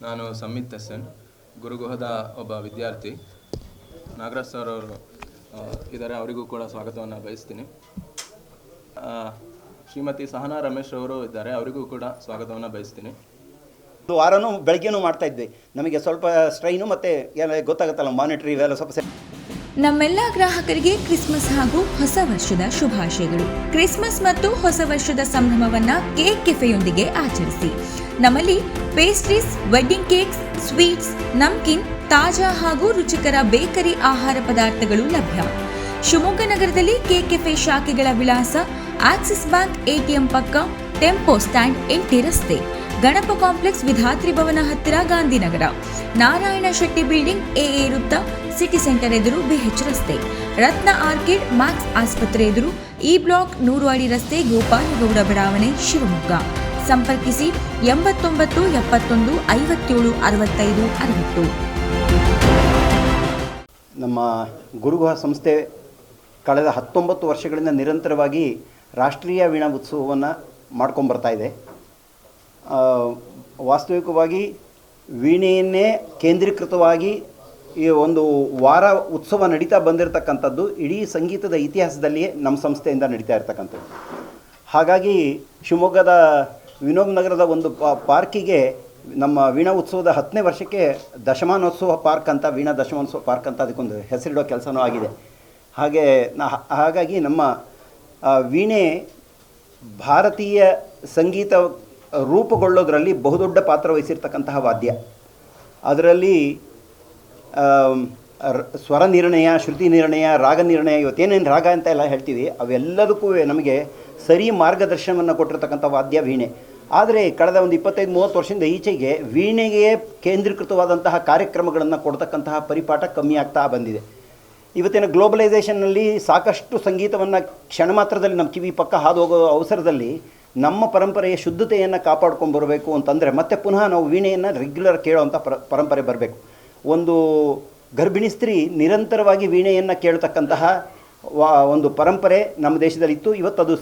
ನಾನು ಸಮ್ಮಿತ್ ಎಸ್.ಎನ್. ಗುರುಗುಹದ ಒಬ್ಬ ವಿದ್ಯಾರ್ಥಿ. ನಾಗರಾಜ್ ಸರ್ ಅವರು ಇದ್ದಾರೆ, ಅವರಿಗೂ ಕೂಡ ಸ್ವಾಗತವನ್ನು ಬಯಸ್ತೀನಿ. ಶ್ರೀಮತಿ ಸಹನಾ ರಮೇಶ್ ಅವರು ಇದ್ದಾರೆ, ಅವರಿಗೂ ಕೂಡ ಸ್ವಾಗತವನ್ನು ಬಯಸ್ತೀನಿ. ಒಂದು ವಾರನೂ ಬೆಳಗ್ಗೆನೂ ಮಾಡ್ತಾ ಇದ್ವಿ. ನಮಗೆ ಸ್ವಲ್ಪ ಸ್ಟ್ರೈನು ಮತ್ತು ಎಲ್ಲ ಗೊತ್ತಾಗುತ್ತಲ್ಲ, ಮಾನಿಟ್ರಿ ಇವೆಲ್ಲ ಸ್ವಲ್ಪ. ನಮ್ಮೆಲ್ಲ ಗ್ರಾಹಕರಿಗೆ ಕ್ರಿಸ್ಮಸ್ ಹಾಗೂ ಹೊಸ ವರ್ಷದ ಶುಭಾಶಯಗಳು. ಕ್ರಿಸ್ಮಸ್ ಮತ್ತು ಹೊಸ ವರ್ಷದ ಸಂಭ್ರಮವನ್ನ ಕೇಕ್ ಕೆಫೆಯೊಂದಿಗೆ ಆಚರಿಸಿ. ನಮ್ಮಲ್ಲಿ ಪೇಸ್ಟ್ರೀಸ್, ವೆಡ್ಡಿಂಗ್ ಕೇಕ್ಸ್, ಸ್ವೀಟ್ಸ್, ನಮ್ಕಿನ್, ತಾಜಾ ಹಾಗೂ ರುಚಿಕರ ಬೇಕರಿ ಆಹಾರ ಪದಾರ್ಥಗಳು ಲಭ್ಯ. ಶಿವಮೊಗ್ಗ ನಗರದಲ್ಲಿ ಕೇಕ್ ಕೆಫೆ ಶಾಖೆಗಳ ವಿಳಾಸ: ಆಕ್ಸಿಸ್ ಬ್ಯಾಂಕ್ ಎಟಿಎಂ ಪಕ್ಕ, ಟೆಂಪೋ ಸ್ಟ್ಯಾಂಡ್, ಎಂಟಿ ರಸ್ತೆ, ಗಣಪ ಕಾಂಪ್ಲೆಕ್ಸ್, ವಿಧಾತ್ರಿ ಭವನ ಹತ್ತಿರ, ಗಾಂಧಿನಗರ, ನಾರಾಯಣ ಶೆಟ್ಟಿ ಬಿಲ್ಡಿಂಗ್, ಎಎ ವೃತ್ತ, ಸಿಟಿ ಸೆಂಟರ್ ಎದುರು, ಬಿಎಚ್ ರಸ್ತೆ, ರತ್ನ ಆರ್ಕಿಡ್, ಮ್ಯಾಕ್ಸ್ ಆಸ್ಪತ್ರೆ ಎದುರು, ಇ ಬ್ಲಾಕ್, 100 ಅಡಿ ರಸ್ತೆ, ಗೋಪಾಲಗೌಡ ಬಡಾವಣೆ, ಶಿವಮೊಗ್ಗ. ಸಂಪರ್ಕಿಸಿ 89 71 57 65 60. ನಮ್ಮ ಗುರುಗುಹ ಸಂಸ್ಥೆ ಕಳೆದ 19 ವರ್ಷಗಳಿಂದ ನಿರಂತರವಾಗಿ ರಾಷ್ಟ್ರೀಯ ವೀಣಾ ಉತ್ಸವವನ್ನು ಮಾಡ್ಕೊಂಬರ್ತಾ ಇದೆ. ವಾಸ್ತವಿಕವಾಗಿ ವೀಣೆಯನ್ನೇ ಕೇಂದ್ರೀಕೃತವಾಗಿ ಈ ಒಂದು ವಾರ ಉತ್ಸವ ನಡೀತಾ ಬಂದಿರತಕ್ಕಂಥದ್ದು ಇಡೀ ಸಂಗೀತದ ಇತಿಹಾಸದಲ್ಲಿಯೇ ನಮ್ಮ ಸಂಸ್ಥೆಯಿಂದ ನಡೀತಾ ಇರ್ತಕ್ಕಂಥದ್ದು. ಹಾಗಾಗಿ ಶಿವಮೊಗ್ಗದ ವಿನೋಬ್ ನಗರದ ಒಂದು ಪಾರ್ಕಿಗೆ ನಮ್ಮ ವೀಣಾ ಉತ್ಸವದ 10ನೇ ವರ್ಷಕ್ಕೆ ದಶಮಾನೋತ್ಸವ ಪಾರ್ಕ್ ಅಂತ, ವೀಣಾ ದಶಮಾನೋತ್ಸವ ಪಾರ್ಕ್ ಅಂತ ಅದಕ್ಕೊಂದು ಹೆಸರಿಡೋ ಕೆಲಸನೂ ಆಗಿದೆ. ಹಾಗಾಗಿ ನಮ್ಮ ವೀಣೆ ಭಾರತೀಯ ಸಂಗೀತ ರೂಪುಗೊಳ್ಳೋದರಲ್ಲಿ ಬಹುದೊಡ್ಡ ಪಾತ್ರ ವಹಿಸಿರ್ತಕ್ಕಂತಹ ವಾದ್ಯ. ಅದರಲ್ಲಿ ಸ್ವರ ನಿರ್ಣಯ, ಶ್ರುತಿ ನಿರ್ಣಯ, ರಾಗ ನಿರ್ಣಯ, ಇವತ್ತೇನೇನು ರಾಗ ಅಂತ ಎಲ್ಲ ಹೇಳ್ತೀವಿ, ಅವೆಲ್ಲದಕ್ಕೂ ನಮಗೆ ಸರಿ ಮಾರ್ಗದರ್ಶನವನ್ನು ಕೊಟ್ಟಿರ್ತಕ್ಕಂಥ ವಾದ್ಯ ವೀಣೆ. ಆದರೆ ಕಳೆದ ಒಂದು 25-30 ವರ್ಷದಿಂದ ಈಚೆಗೆ ವೀಣೆಗೆ ಕೇಂದ್ರೀಕೃತವಾದಂತಹ ಕಾರ್ಯಕ್ರಮಗಳನ್ನು ಕೊಡ್ತಕ್ಕಂತಹ ಪರಿಪಾಠ ಕಮ್ಮಿ ಆಗ್ತಾ ಬಂದಿದೆ. ಇವತ್ತಿನ ಗ್ಲೋಬಲೈಸೇಷನ್ನಲ್ಲಿ ಸಾಕಷ್ಟು ಸಂಗೀತವನ್ನು ಕ್ಷಣ ಮಾತ್ರದಲ್ಲಿ ನಮ್ಮ ಕಿವಿ ಪಕ್ಕ ಹಾದು ಹೋಗೋ ಅವಸರದಲ್ಲಿ ನಮ್ಮ ಪರಂಪರೆಯ ಶುದ್ಧತೆಯನ್ನು ಕಾಪಾಡ್ಕೊಂಡು ಬರಬೇಕು ಅಂತಂದರೆ ಮತ್ತೆ ಪುನಃ ನಾವು ವೀಣೆಯನ್ನು ರೆಗ್ಯುಲರ್ ಕೇಳೋವಂಥ ಪರಂಪರೆ ಬರಬೇಕು. ಒಂದು ಗರ್ಭಿಣಿ ಸ್ತ್ರೀ ನಿರಂತರವಾಗಿ ವೀಣೆಯನ್ನು ಕೇಳ್ತಕ್ಕಂತಹ ಒಂದು ಪರಂಪರೆ ನಮ್ಮ ದೇಶದಲ್ಲಿತ್ತು. ಇವತ್ತು ಅದು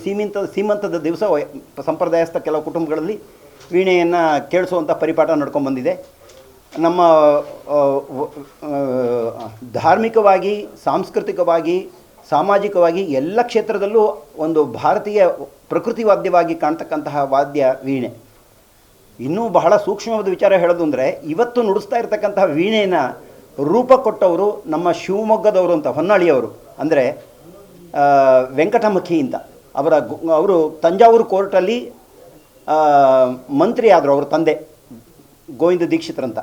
ಸೀಮಂತದ ದಿವಸ ಸಂಪ್ರದಾಯಸ್ಥ ಕೆಲವು ಕುಟುಂಬಗಳಲ್ಲಿ ವೀಣೆಯನ್ನು ಕೇಳಿಸುವಂಥ ಪರಿಪಾಠ ನಡ್ಕೊಂಡ್ಬಂದಿದೆ. ನಮ್ಮ ಧಾರ್ಮಿಕವಾಗಿ, ಸಾಂಸ್ಕೃತಿಕವಾಗಿ, ಸಾಮಾಜಿಕವಾಗಿ ಎಲ್ಲ ಕ್ಷೇತ್ರದಲ್ಲೂ ಒಂದು ಭಾರತೀಯ ಪ್ರಕೃತಿ ವಾದ್ಯವಾಗಿ ಕಾಣ್ತಕ್ಕಂತಹ ವಾದ್ಯ ವೀಣೆ. ಇನ್ನೂ ಬಹಳ ಸೂಕ್ಷ್ಮವಾದ ವಿಚಾರ ಹೇಳೋದು ಅಂದರೆ, ಇವತ್ತು ನುಡಿಸ್ತಾ ಇರ್ತಕ್ಕಂತಹ ವೀಣೆನ ರೂಪ ಕೊಟ್ಟವರು ನಮ್ಮ ಶಿವಮೊಗ್ಗದವರು ಅಂತ, ಹೊನ್ನಾಳಿಯವರು, ಅಂದರೆ ವೆಂಕಟಮಖಿ ಅಂತ. ಅವರು ತಂಜಾವೂರು ಕೋರ್ಟಲ್ಲಿ ಮಂತ್ರಿ ಆದರು. ಅವ್ರ ತಂದೆ ಗೋವಿಂದ ದೀಕ್ಷಿತರಂತ,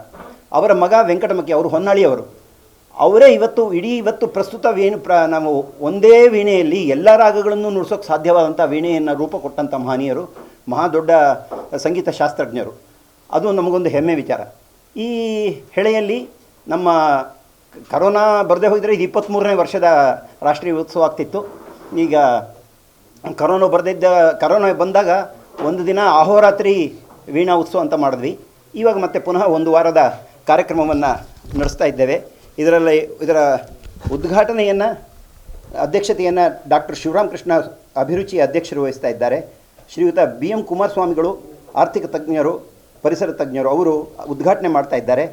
ಅವರ ಮಗ ವೆಂಕಟಮಖಿ, ಅವರು ಹೊನ್ನಾಳಿಯವರು. ಅವರೇ ಇವತ್ತು ಪ್ರಸ್ತುತ ನಾವು ಒಂದೇ ವೀಣೆಯಲ್ಲಿ ಎಲ್ಲ ರಾಗಗಳನ್ನು ನುಡಿಸೋಕ್ಕೆ ಸಾಧ್ಯವಾದಂಥ ವೀಣೆಯನ್ನು ರೂಪ ಕೊಟ್ಟಂಥ ಮಹನೀಯರು, ಮಹಾ ದೊಡ್ಡ ಸಂಗೀತ ಶಾಸ್ತ್ರಜ್ಞರು. ಅದು ನಮಗೊಂದು ಹೆಮ್ಮೆ ವಿಚಾರ. ಈ ಹೆಳೆಯಲ್ಲಿ ನಮ್ಮ ಕರೋನಾ ಬರದೇ ಹೋಗಿದ್ರೆ ಇದು 23ನೇ ವರ್ಷದ ರಾಷ್ಟ್ರೀಯ ಉತ್ಸವ ಆಗ್ತಿತ್ತು. ಈಗ ಕರೋನಾ ಬಂದಾಗ ಒಂದು ದಿನ ಅಹೋರಾತ್ರಿ ವೀಣಾ ಉತ್ಸವ ಅಂತ ಮಾಡಿದ್ವಿ. ಇವಾಗ ಮತ್ತೆ ಪುನಃ ಒಂದು ವಾರದ ಕಾರ್ಯಕ್ರಮವನ್ನು ನಡೆಸ್ತಾ ಇದ್ದೇವೆ. ಇದರ ಅಧ್ಯಕ್ಷತೆಯನ್ನು ಡಾಕ್ಟರ್ ಶಿವರಾಮ್ ಕೃಷ್ಣ ಅಭಿರುಚಿ ಅಧ್ಯಕ್ಷರು ವಹಿಸ್ತಾ ಇದ್ದಾರೆ. ಶ್ರೀಯುತ BM ಕುಮಾರಸ್ವಾಮಿಗಳು, ಆರ್ಥಿಕ ತಜ್ಞರು, ಪರಿಸರ ತಜ್ಞರು, ಅವರು ಉದ್ಘಾಟನೆ ಮಾಡ್ತಾ ಇದ್ದಾರೆ.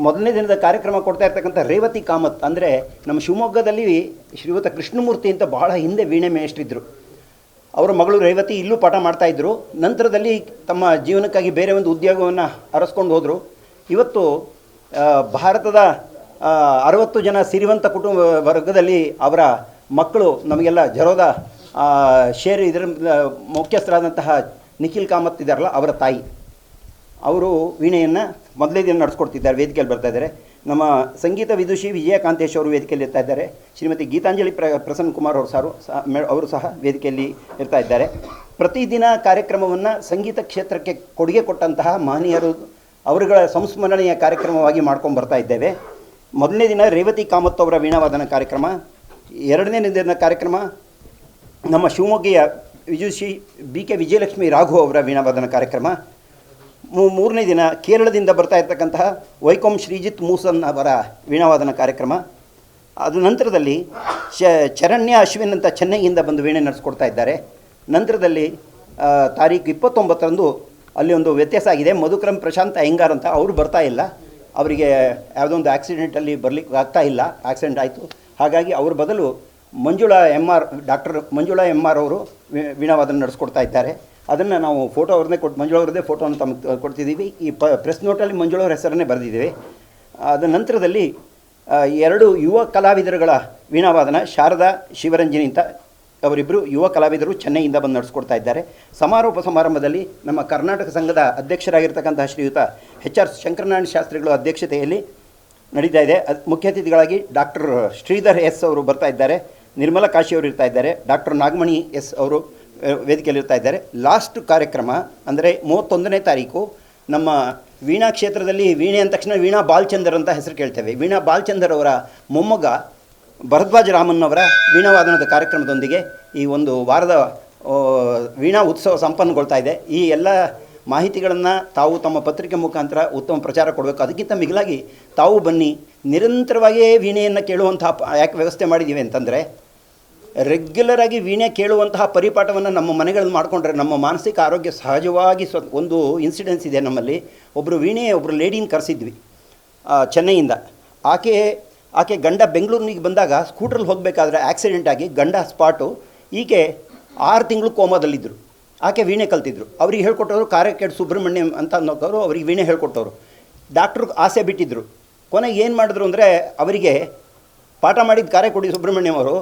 ಮೊದಲನೇ ದಿನದ ಕಾರ್ಯಕ್ರಮ ಕೊಡ್ತಾ ಇರ್ತಕ್ಕಂಥ ರೇವತಿ ಕಾಮತ್, ಅಂದರೆ ನಮ್ಮ ಶಿವಮೊಗ್ಗದಲ್ಲಿ ಶ್ರೀಯುತ ಕೃಷ್ಣಮೂರ್ತಿ ಅಂತ ಬಹಳ ಹಿಂದೆ ವೀಣೆ ಮೇಷ್ಟ್ರಿದ್ದರು. ಅವರ ಮಗಳು ರೇವತಿ ಇಲ್ಲೂ ಪಾಠ ಮಾಡ್ತಾಯಿದ್ರು. ನಂತರದಲ್ಲಿ ತಮ್ಮ ಜೀವನಕ್ಕಾಗಿ ಬೇರೆ ಒಂದು ಉದ್ಯೋಗವನ್ನು ಅರಸ್ಕೊಂಡು ಹೋದರು. ಇವತ್ತು ಭಾರತದ 60 ಜನ ಸಿರಿವಂತ ಕುಟುಂಬ ವರ್ಗದಲ್ಲಿ ಅವರ ಮಕ್ಕಳು ನಮಗೆಲ್ಲ ಜರೋದ ಇದರ ಮುಖ್ಯಸ್ಥರಾದಂತಹ ನಿಖಿಲ್ ಕಾಮತ್ ಇದ್ದಾರಲ್ಲ, ಅವರ ತಾಯಿ. ಅವರು ವೀಣೆಯನ್ನು ಮೊದಲೇ ದಿನ ನಡೆಸ್ಕೊಡ್ತಿದ್ದಾರೆ, ವೇದಿಕೆಯಲ್ಲಿ ಬರ್ತಾ ಇದ್ದಾರೆ. ನಮ್ಮ ಸಂಗೀತ ವಿದುಷಿ ವಿಜಯಕಾಂತೇಶ್ ಅವರು ವೇದಿಕೆಯಲ್ಲಿ ಇರ್ತಾ ಇದ್ದಾರೆ. ಶ್ರೀಮತಿ ಗೀತಾಂಜಲಿ ಪ್ರಸನ್ನ ಕುಮಾರ್ ಅವರು ಸಹ ವೇದಿಕೆಯಲ್ಲಿ ಇರ್ತಾ ಇದ್ದಾರೆ. ಪ್ರತಿದಿನ ಕಾರ್ಯಕ್ರಮವನ್ನು ಸಂಗೀತ ಕ್ಷೇತ್ರಕ್ಕೆ ಕೊಡುಗೆ ಕೊಟ್ಟಂತಹ ಮಹನೀಯರು, ಅವರುಗಳ ಸಂಸ್ಮರಣೆಯ ಕಾರ್ಯಕ್ರಮವಾಗಿ ಮಾಡ್ಕೊಂಡು ಬರ್ತಾ ಇದ್ದೇವೆ. ಮೊದಲನೇ ದಿನ ರೇವತಿ ಕಾಮತ್ ಅವರ ವೀಣಾವಾದನ ಕಾರ್ಯಕ್ರಮ. ಎರಡನೇ ದಿನದ ಕಾರ್ಯಕ್ರಮ ನಮ್ಮ ಶಿವಮೊಗ್ಗೆಯ ವಿದುಷಿ BK ವಿಜಯಲಕ್ಷ್ಮಿ ರಾಘು ಅವರ ವೀಣಾವಾದನ ಕಾರ್ಯಕ್ರಮ. ಮೂರನೇ ದಿನ ಕೇರಳದಿಂದ ಬರ್ತಾ ಇರ್ತಕ್ಕಂತಹ ವೈಕೋಮ್ ಶ್ರೀಜಿತ್ ಮೂಸನ್ ಅವರ ವೀಣಾವಾದನ ಕಾರ್ಯಕ್ರಮ. ಅದು ನಂತರದಲ್ಲಿ ಚರಣ್ಯ ಅಶ್ವಿನ್ ಅಂತ ಚೆನ್ನೈಯಿಂದ ಬಂದು ವೀಣೆ ನಡೆಸ್ಕೊಡ್ತಾ ಇದ್ದಾರೆ. ನಂತರದಲ್ಲಿ ತಾರೀಕು 29ರಂದು ಅಲ್ಲಿ ಒಂದು ವ್ಯತ್ಯಾಸ ಆಗಿದೆ. ಮಧುಕ್ರಮ್ ಪ್ರಶಾಂತ್ ಅಯ್ಯಂಗಾರ್ ಅಂತ ಅವರು ಬರ್ತಾ ಇಲ್ಲ, ಅವರಿಗೆ ಯಾವುದೋ ಒಂದು ಆಕ್ಸಿಡೆಂಟಲ್ಲಿ ಬರಲಿಕ್ಕೆ ಆಗ್ತಾ ಇಲ್ಲ, ಆಕ್ಸಿಡೆಂಟ್ ಆಯಿತು. ಹಾಗಾಗಿ ಅವ್ರ ಬದಲು ಡಾಕ್ಟರ್ ಮಂಜುಳಾ ಎಮ್ ಆರ್ ಅವರು ವೀಣಾವಾದನ ನಡೆಸ್ಕೊಡ್ತಾ ಇದ್ದಾರೆ. ಅದನ್ನು ನಾವು ಫೋಟೋ ಅವ್ರನ್ನೇ ಮಂಜುಳಾ ಅವ್ರದ್ದೇ ಫೋಟೋನ ತಮಗೆ ಕೊಡ್ತಿದ್ದೀವಿ. ಈ ಪ್ರೆಸ್ ನೋಟಲ್ಲಿ ಮಂಜುಳಾ ಅವ್ರ ಹೆಸರನ್ನೇ ಬರೆದಿದ್ದೇವೆ. ಅದ ನಂತರದಲ್ಲಿ 2 ಯುವ ಕಲಾವಿದರುಗಳ ವೀಣಾವಾದನ, ಶಾರದಾ ಶಿವರಂಜನಿ ಅಂತ ಅವರಿಬ್ಬರು ಯುವ ಕಲಾವಿದರು ಚೆನ್ನೈಯಿಂದ ಬಂದು ನಡೆಸ್ಕೊಡ್ತಾ ಇದ್ದಾರೆ. ಸಮಾರೋಪ ಸಮಾರಂಭದಲ್ಲಿ ನಮ್ಮ ಕರ್ನಾಟಕ ಸಂಘದ ಅಧ್ಯಕ್ಷರಾಗಿರ್ತಕ್ಕಂತಹ ಶ್ರೀಯುತ HR ಶಂಕರನಾರಾಯಣ ಶಾಸ್ತ್ರಿಗಳು ಅಧ್ಯಕ್ಷತೆಯಲ್ಲಿ ನಡೀತಾ ಇದೆ. ಮುಖ್ಯ ಅತಿಥಿಗಳಾಗಿ ಡಾಕ್ಟರ್ ಶ್ರೀಧರ್ S ಅವರು ಬರ್ತಾ ಇದ್ದಾರೆ, ನಿರ್ಮಲಾ ಕಾಶಿ ಅವರು ಇರ್ತಾ ಇದ್ದಾರೆ, ಡಾಕ್ಟರ್ ನಾಗಮಣಿ S ಅವರು ವೇದಿಕೆಯಲ್ಲಿ ಇರ್ತಾ ಇದ್ದಾರೆ. ಲಾಸ್ಟ್ ಕಾರ್ಯಕ್ರಮ ಅಂದರೆ 31ನೇ ತಾರೀಕು ನಮ್ಮ ವೀಣಾ ಕ್ಷೇತ್ರದಲ್ಲಿ ವೀಣೆ ಅಂದ ತಕ್ಷಣ ವೀಣಾ ಬಾಲ್ಚಂದರ್ ಅಂತ ಹೆಸರು ಕೇಳ್ತೇವೆ. ವೀಣಾ ಬಾಲ್ಚಂದರ್ ಅವರ ಮೊಮ್ಮಗ ಭರದ್ವಾಜ ರಾಮನ್ ಅವರ ವೀಣಾವಾದನದ ಕಾರ್ಯಕ್ರಮದೊಂದಿಗೆ ಈ ಒಂದು ವಾರದ ವೀಣಾ ಉತ್ಸವ ಸಂಪನ್ನಗೊಳ್ತಾ ಇದೆ. ಈ ಎಲ್ಲ ಮಾಹಿತಿಗಳನ್ನು ತಾವು ತಮ್ಮ ಪತ್ರಿಕೆ ಮುಖಾಂತರ ಉತ್ತಮ ಪ್ರಚಾರ ಕೊಡಬೇಕು. ಅದಕ್ಕಿಂತ ಮಿಗಿಲಾಗಿ ತಾವು ಬನ್ನಿ, ನಿರಂತರವಾಗಿಯೇ ವೀಣೆಯನ್ನು ಕೇಳುವಂತಹ ಯಾಕೆ ವ್ಯವಸ್ಥೆ ಮಾಡಿದ್ದೀವಿ ಅಂತಂದರೆ, ರೆಗ್ಯುಲರಾಗಿ ವೀಣೆ ಕೇಳುವಂತಹ ಪರಿಪಾಠವನ್ನು ನಮ್ಮ ಮನೆಗಳಲ್ಲಿ ಮಾಡಿಕೊಂಡ್ರೆ ನಮ್ಮ ಮಾನಸಿಕ ಆರೋಗ್ಯ ಸಹಜವಾಗಿ ಒಂದು ಇನ್ಸಿಡೆನ್ಸ್ ಇದೆ ನಮ್ಮಲ್ಲಿ. ಒಬ್ಬರು ಒಬ್ಬರು ಲೇಡಿನ ಕರೆಸಿದ್ವಿ ಚೆನ್ನೈಯಿಂದ. ಆಕೆ ಗಂಡ ಬೆಂಗಳೂರಿನಿಗೆ ಬಂದಾಗ ಸ್ಕೂಟ್ರಲ್ಲಿ ಹೋಗಬೇಕಾದ್ರೆ ಆಕ್ಸಿಡೆಂಟ್ ಆಗಿ ಗಂಡ ಸ್ಪಾಟು, ಈಕೆ 6 ತಿಂಗಳು ಕೋಮಾದಲ್ಲಿದ್ದರು. ಆಕೆ ವೀಣೆ ಕಲ್ತಿದ್ರು. ಅವ್ರಿಗೆ ಹೇಳ್ಕೊಟ್ಟವರು ಕಾರೆಕೆಡ್ ಸುಬ್ರಹ್ಮಣ್ಯಂ ಅಂತ ಅನ್ನೋರು ಅವ್ರಿಗೆ ವೀಣೆ ಹೇಳ್ಕೊಟ್ಟವರು. ಡಾಕ್ಟ್ರು ಆಸೆ ಬಿಟ್ಟಿದ್ದರು. ಕೊನೆಗೆ ಏನು ಮಾಡಿದ್ರು ಅಂದರೆ, ಅವರಿಗೆ ಪಾಠ ಮಾಡಿದ ಕಾರೆಕೊಡಿ ಸುಬ್ರಹ್ಮಣ್ಯಂ ಅವರು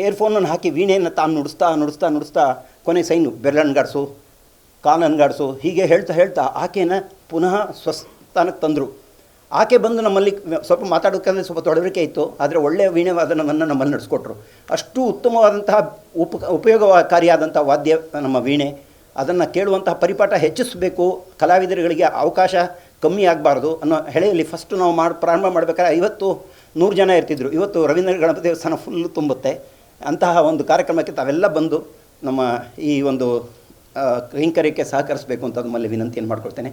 ಏರ್ಫೋನನ್ನು ಹಾಕಿ ವೀಣೆಯನ್ನು ತಾನು ನುಡಿಸ್ತಾ ಕೊನೆ ಸೈನು ಬೆರಳನ್ಗಾಡಿಸು, ಕಾಲನ್ಗಾಡಿಸು ಹೀಗೆ ಹೇಳ್ತಾ ಆಕೆನ ಪುನಃ ಸ್ವಸ್ಥಾನಕ್ಕೆ ತಂದರು. ಆಕೆ ಬಂದು ನಮ್ಮಲ್ಲಿ ಸ್ವಲ್ಪ ಮಾತಾಡೋಕ್ಕಂದರೆ ಸ್ವಲ್ಪ ತೊಡರಿಕೆ ಇತ್ತು, ಆದರೆ ಒಳ್ಳೆಯ ವೀಣೆವಾದನವನ್ನು ನಮ್ಮಲ್ಲಿ ನಡೆಸ್ಕೊಟ್ರು. ಅಷ್ಟು ಉತ್ತಮವಾದಂತಹ ಉಪಯೋಗಕಾರಿಯಾದಂಥ ವಾದ್ಯ ನಮ್ಮ ವೀಣೆ. ಅದನ್ನು ಕೇಳುವಂತಹ ಪರಿಪಾಠ ಹೆಚ್ಚಿಸಬೇಕು, ಕಲಾವಿದರುಗಳಿಗೆ ಅವಕಾಶ ಕಮ್ಮಿ ಆಗಬಾರ್ದು ಅನ್ನೋ ಹೆಳೆಯಲ್ಲಿ ಫಸ್ಟ್ ನಾವು ಪ್ರಾರಂಭ ಮಾಡಬೇಕಾದ್ರೆ 50-100 ಜನ ಇರ್ತಿದ್ರು. ಇವತ್ತು ರವೀಂದ್ರ ಗಣಪತಿ ದೇವಸ್ಥಾನ ಫುಲ್ಲು ತುಂಬುತ್ತೆ. ಅಂತಹ ಒಂದು ಕಾರ್ಯಕ್ರಮಕ್ಕೆ ತಾವೆಲ್ಲ ಬಂದು ನಮ್ಮ ಈ ಒಂದು ಕೈಂಕರ್ಯಕ್ಕೆ ಸಹಕರಿಸಬೇಕು ಅಂತ ನಮ್ಮಲ್ಲಿ ವಿನಂತಿಯನ್ನು ಮಾಡ್ಕೊಳ್ತೇನೆ.